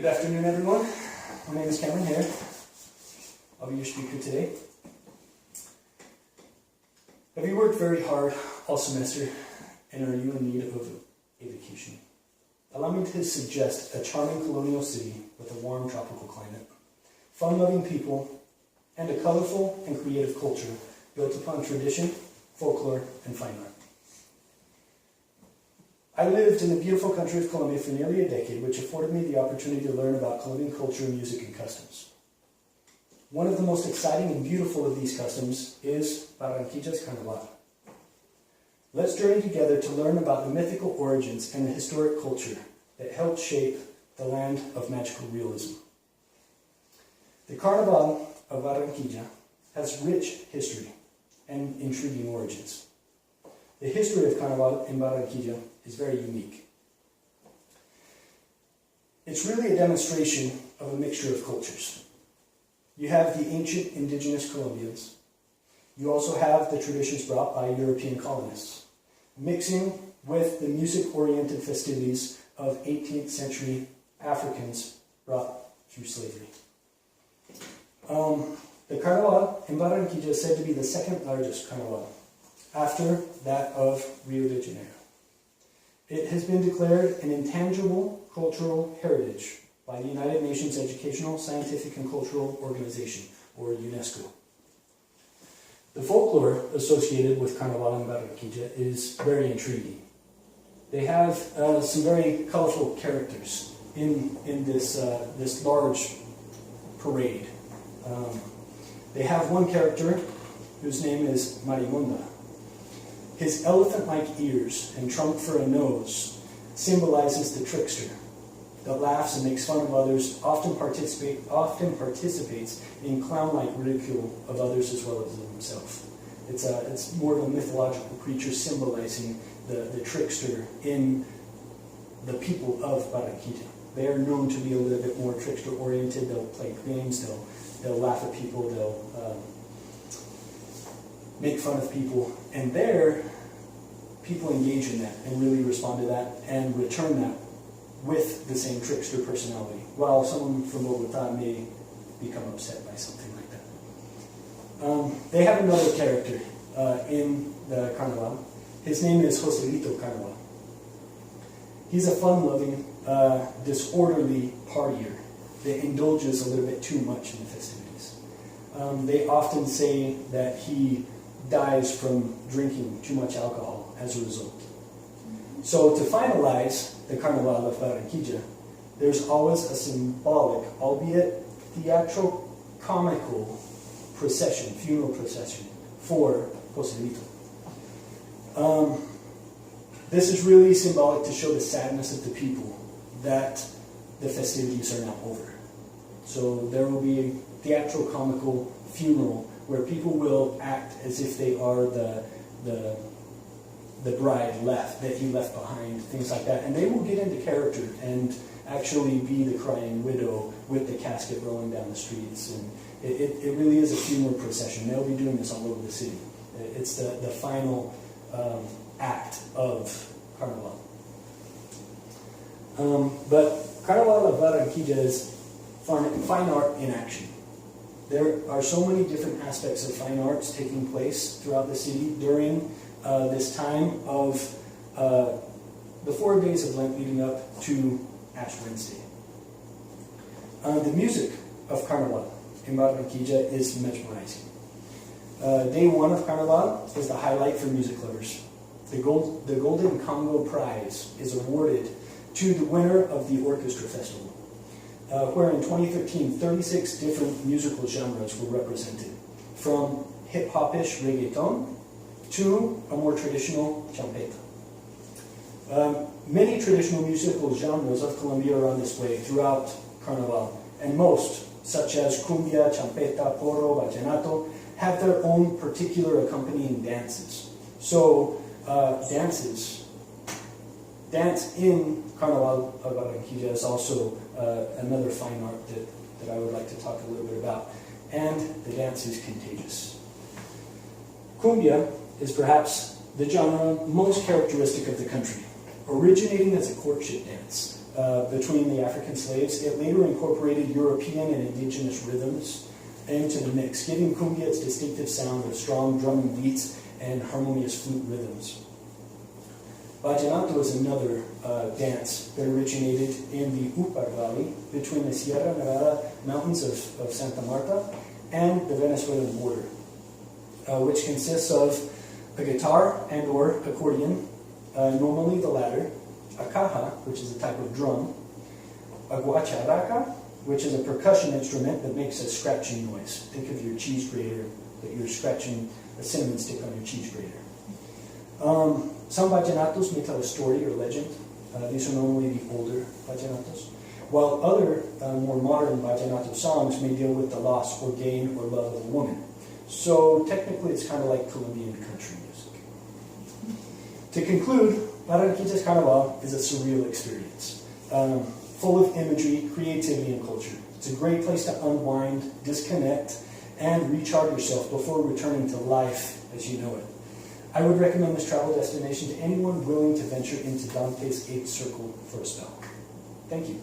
Good afternoon, everyone. My name is Cameron Hare. I'll be your speaker today. Have you worked very hard all semester, and are you in need of a vacation? Allow me to suggest a charming colonial city with a warm tropical climate, fun-loving people, and a colorful and creative culture built upon tradition, folklore, and fine art. I lived in the beautiful country of Colombia for nearly a decade, which afforded me the opportunity to learn about Colombian culture, music, and customs. One of the most exciting and beautiful of these customs is Barranquilla's Carnaval. Let's journey together to learn about the mythical origins and the historic culture that helped shape the land of magical realism. The Carnaval of Barranquilla has rich history and intriguing origins. The history of Carnaval in Barranquilla is very unique. It's really a demonstration of a mixture of cultures. You have the ancient indigenous Colombians. You also have the traditions brought by European colonists, mixing with the music-oriented festivities of 18th century Africans brought through slavery. The Carnaval in Barranquilla is said to be the second largest Carnaval, after that of Rio de Janeiro. It has been declared an intangible cultural heritage by the United Nations Educational, Scientific, and Cultural Organization, or UNESCO. The folklore associated with Carnaval in Barranquilla is very intriguing. They have some very colorful characters in this large parade. They have one character whose name is Marimonda. His elephant-like ears and trunk for a nose symbolizes the trickster that laughs and makes fun of others, often participates in clown-like ridicule of others as well as himself. It's more of a mythological creature symbolizing the trickster in the people of Barranquilla. They are known to be a little bit more trickster-oriented. They'll play games, they'll laugh at people, they'll make fun of people, and there, people engage in that and really respond to that and return that with the same trickster personality, while someone from Bogota may become upset by something like that. They have another character in the Carnaval. His name is Joselito Carnaval. He's a fun-loving, disorderly partier that indulges a little bit too much in the festivities. They often say that he dies from drinking too much alcohol as a result. So to finalize the Carnaval of Barranquilla, there's always a symbolic, albeit theatrical, comical procession, funeral procession for Joselito. This is really symbolic to show the sadness of the people that the festivities are now over. So there will be a theatrical, comical funeral where people will act as if they are the bride that he left behind, things like that. And they will get into character and actually be the crying widow with the casket rolling down the streets. And it really is a funeral procession. They'll be doing this all over the city. It's the final act of Carnaval. But Carnaval of Barranquilla is fine art in action. There are so many different aspects of fine arts taking place throughout the city during this time of the 4 days of Lent leading up to Ash Wednesday. The music of Carnaval in Barranquilla is mesmerizing. Day 1 of Carnaval is the highlight for music lovers. The Golden Congo Prize is awarded to the winner of the Orchestra Festival, where in 2013, 36 different musical genres were represented, from hip-hop-ish reggaeton to a more traditional champeta. Many traditional musical genres of Colombia are on display throughout Carnaval, and most, such as cumbia, champeta, porro, vallenato, have their own particular accompanying dances. So, dance in Carnaval of Barranquilla is also another fine art that I would like to talk a little bit about. And the dance is contagious. Cumbia is perhaps the genre most characteristic of the country, originating as a courtship dance between the African slaves. It later incorporated European and indigenous rhythms into the mix, giving cumbia its distinctive sound of strong drumming beats and harmonious flute rhythms. Vallenato is another dance that originated in the Upar Valley between the Sierra Nevada mountains of Santa Marta and the Venezuelan border, which consists of a guitar and or accordion, normally the latter, a caja, which is a type of drum, a guacharaca, which is a percussion instrument that makes a scratching noise. Think of your cheese grater, that you're scratching a cinnamon stick on your cheese grater. Some vallenatos may tell a story or legend. These are normally the older vallenatos, while other more modern vallenato songs may deal with the loss or gain or love of a woman. So technically it's kind of like Colombian country music. To conclude, Barranquilla's Carnival is a surreal experience, full of imagery, creativity, and culture. It's a great place to unwind, disconnect, and recharge yourself before returning to life as you know it. I would recommend this travel destination to anyone willing to venture into Dante's Eighth Circle for a spell. Thank you.